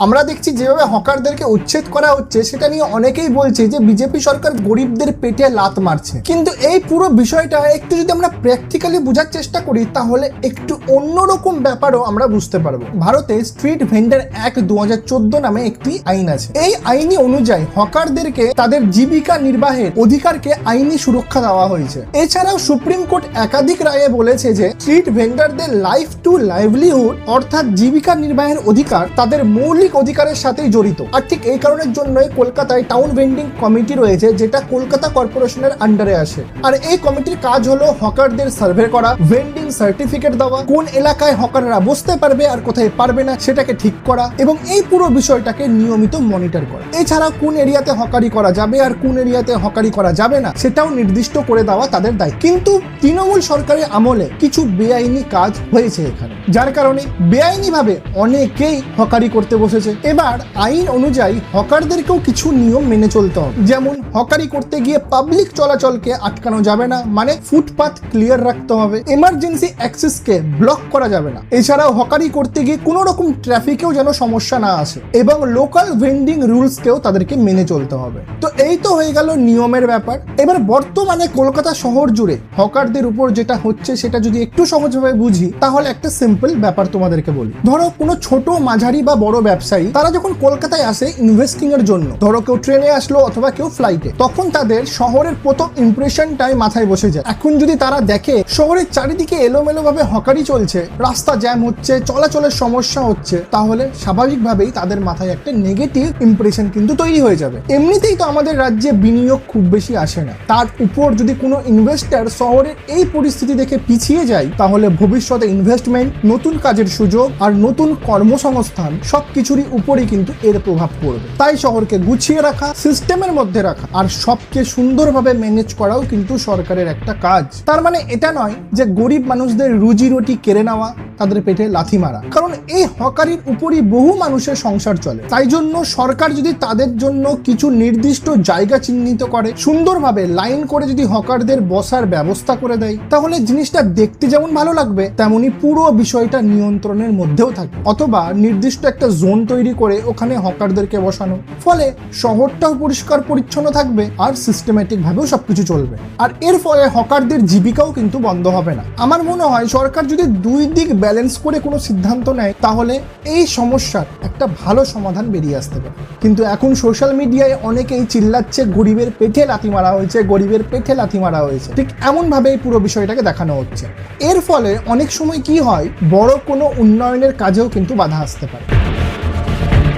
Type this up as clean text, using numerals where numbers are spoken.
আমরা দেখছি যেভাবে হকারদেরকে উচ্ছেদ করা হচ্ছে সেটা নিয়ে অনেকেই বলছে যে বিজেপি সরকার গরিবদের পেটে লাত মারছে, কিন্তু এই পুরো বিষয়টা একটু যদি আমরা প্র্যাকটিক্যালি বোঝার চেষ্টা করি তাহলে একটু অন্যরকম ব্যাপারও আমরা বুঝতে পারবো। ভারতে স্ট্রিট ভেন্ডার অ্যাক্ট 2014 নামে একটি আইন আছে। এই আইনি অনুযায়ী হকারদেরকে তাদের জীবিকা নির্বাহের অধিকারকে আইনি সুরক্ষা দেওয়া হয়েছে। এছাড়াও সুপ্রিম কোর্ট একাধিক রায়ে বলেছে যে স্ট্রিট ভেন্ডারদের লাইফ টু লাইভলিহুড অর্থাৎ জীবিকা নির্বাহের অধিকার তাদের মৌলিক অধিকারের সাথেই জড়িত। আর ঠিক এই কারণের জন্যই কলকাতায় টাউন ভেন্ডিং কমিটি রয়েছে, যেটা কলকাতা কর্পোরেশনের আন্ডারে আসে। আর এই কমিটির কাজ হলো হকারদের সার্ভে করা, ভেন্ডিং সার্টিফিকেট দেওয়া, কোন এলাকায় হকাররা বসতে পারবে আর কোথায় পারবে না সেটাকে ঠিক করা এবং এই পুরো বিষয়টাকে নিয়মিত মনিটর করা। এছাড়া কোন এরিয়াতে হকারি করা যাবে আর কোন এরিয়াতে হকারি করা যাবে না সেটাও নির্দিষ্ট করে দেওয়া তাদের দায়িত্ব। কিন্তু তৃণমূল সরকারের আমলে কিছু বেআইনি কাজ হয়েছে এখানে, যার কারণে বেআইনিভাবে অনেকেই হকারি করতে বসেছে। এবার আইন অনুযায়ী হকারদেরকেও কিছু নিয়ম মেনে চলতে হবে। যেমন হকারি করতে গিয়ে পাবলিক চলাচলকে আটকানো যাবে না, মানে ফুটপাথ ক্লিয়ার রাখতে হবে, এমার্জেন্সি অ্যাক্সেসকে ব্লক করা যাবে না। এছাড়াও হকারি করতে গিয়ে কোনো রকম ট্রাফিকেও যেন সমস্যা না আসে এবং লোকাল ভেন্ডিং রুলসকেও তাদেরকে মেনে চলতে হবে। তো এই তো হয়ে গেল নিয়মের ব্যাপার। এবার বর্তমানে কলকাতা শহর জুড়ে হকারদের উপর যেটা হচ্ছে সেটা যদি একটু সহজভাবে বুঝি তাহলে একটা সিম্পল ব্যাপার তোমাদেরকে বলি। ধরো কোনো ছোট মাঝারি বা বড় ব্যবসায়ী তারা যখন কলকাতায় আসে ইনভেস্টিং এর জন্য, ধরো কেউ ট্রেনে আসলো অথবা কেউ ফ্লাইটে, তখন তাদের শহরের প্রথম ইমপ্রেশনটাই মাথায় বসে যায়। এখন যদি তারা দেখে শহরের চারিদিকে এলোমেলো ভাবে হকারি চলছে, রাস্তা জ্যাম হচ্ছে, চলাচলের সমস্যা হচ্ছে, তাহলে স্বাভাবিকভাবেই তাদের মাথায় একটা নেগেটিভ ইমপ্রেশন কিন্তু তৈরি হয়ে যাবে। এমনিতেই তো আমাদের রাজ্যে বিনিয়োগ খুব বেশি আসে না, তার উপর যদি কোনো ইনভেস্টার শহরের এই পরিস্থিতি দেখে পিছিয়ে যায় তাহলে ভবিষ্যতে ইনভেস্টমেন্ট, নতুন কাজের সুযোগ আর নতুন কর্মসংস্থান সবকিছুরই উপরেই কিন্তু এর প্রভাব পড়বে। তাই শহরকে গুছিয়ে রাখা, সিস্টেমের মধ্যে রাখা আর সবকে সুন্দরভাবে ম্যানেজ করাও কিন্তু সরকারের একটা কাজ। তার মানে এটা নয় যে গরিব মানুষদের রুজি রুটি কেড়ে নেওয়া, তাদের পেটে লাথি মারা, কারণ এই হকারির উপরই বহু মানুষের সংসার চলে। তাই জন্য সরকার যদি তাদের জন্য কিছু নির্দিষ্ট জায়গা চিহ্নিত করে, সুন্দরভাবে লাইন করে যদি হকারদের বসার ব্যবস্থা করে দেয়, তাহলে জিনিসটা দেখতে যেমন ভালো লাগবে তেমনি পুরো বিষয়টা নিয়ন্ত্রণের মধ্যেও থাকে। অথবা নির্দিষ্ট একটা জোন তৈরি করে ওখানে হকারদেরকে বসানো, ফলে শহরটাও পরিষ্কার পরিচ্ছন্ন থাকবে আর সিস্টেমেটিক ভাবেও সবকিছু চলবে। আর এর ফলে হকারদের জীবিকাও কিন্তু বন্ধ হবে না। আমার মনে হয় সরকার যদি দুই দিক ব্যালেন্স করে কোনো সিদ্ধান্ত নেয় তাহলে এই সমস্যার একটা ভালো সমাধান বেরিয়ে আসতে পারে। কিন্তু এখন সোশ্যাল মিডিয়ায় অনেকেই চিল্লাচ্ছে গরিবের পেটে লাথি মারা হয়েছে, গরিবের পেটে লাথি মারা হয়েছে, ঠিক এমন ভাবে এই পুরো বিষয়টাকে দেখানো হচ্ছে। এর ফলে অনেক সময় কি হয়, বড় কোনো উন্নয়নের কাজেও কিন্তু বাধা আসতে পারে।